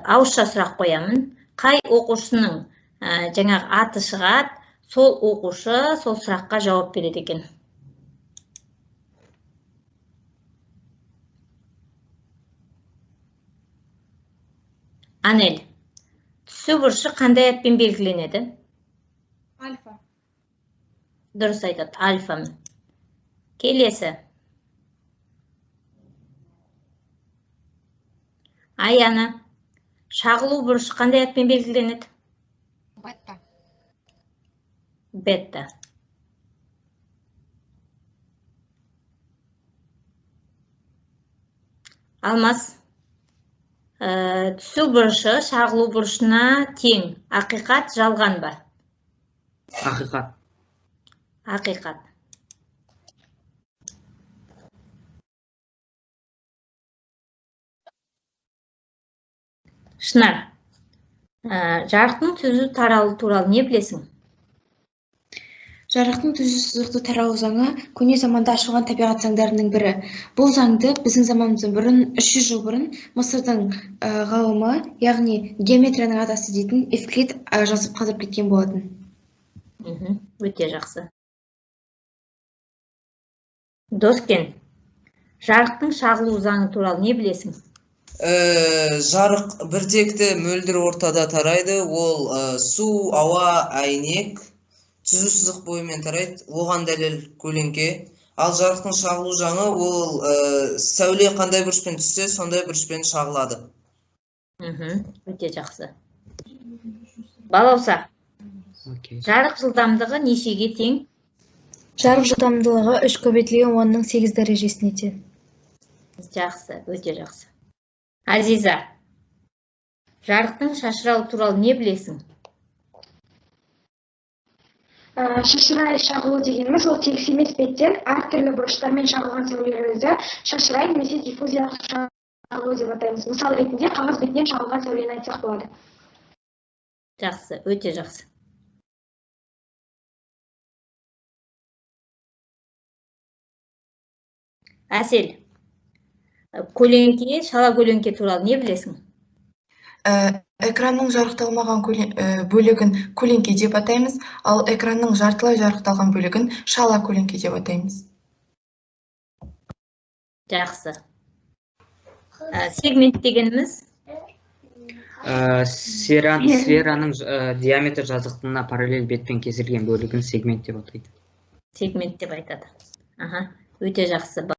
ауызша сұрақ қоямын. Қай оқушының жаңағы аты шығады, сол оқушы сол сұраққа жауап береді екен. Анель, түсі бұрышы қандай атпен белгіленеді? Альфа. Дұрыс айтады, альфамен. Келесі. Аяна, шағылу бұрышы қандай атпен белгіленеді? Бетта. Бетта. Алмас, түсу бұрышы шағылу бұрышына тең. Ақиқат, жалған ба? Ақиқат. Ақиқат. Шынар, жарықтың түзу таралу туралы не білесің? Жарықтың түзу сызықты таралу заңы көне заманда ашылған табиғат заңдарының бірі. Бұл заңды біздің заманымыздан бұрын 300 жыл бұрын Мысырдың ғалымы, яғни геометрияның атасы дейтін Евклид жазып қалдырып кеткен болатын. Өте жақсы. Доскен, жарықтың шағылу заңы туралы не білесің? Жарық біртекті мөлдір ортада тарайды, ол су, ауа, әйнек, түзу сызық бойымен тарайды, оған дәлел көлеңке. Ал жарықтың шағылу заңы ол сәуле қандай бұрышпен түссе, сондай бұрышпен шағылады. Өте жақсы. Балауса, жарық жылдамдығы нешеге тең? Жарық жылдамдылығы 3 көбейтілген 10-ның 8 дәрежесіне тең. Жақсы, өте жақсы. Азиза, жарықтың шашырауы туралы не білесің? Шашырай шағылу дегеніміз ол тегіс емес беттен әртүрлі бұрыштармен шағылған сәулелерді шашырай немесе диффузиялық шағылу деп атаймыз. Мысал ретінде қағаз бетінен шағылған сәулені айтсақ болады. Жақсы, өте жақсы. Әсел, көлеңке, шала көлеңке туралы не білесің? Экранның жарықталмаған бөлігін көлеңке деп атаймыз, ал экранның жартылай жарықталған бөлігін шала көлеңке деп атаймыз. Жақсы. Сегмент дегеніміз? Сфераның диаметр жазықтығына параллель бетпен кесілген бөлігін сегмент деп атайды. Сегмент деп айтады. Өте жақсы.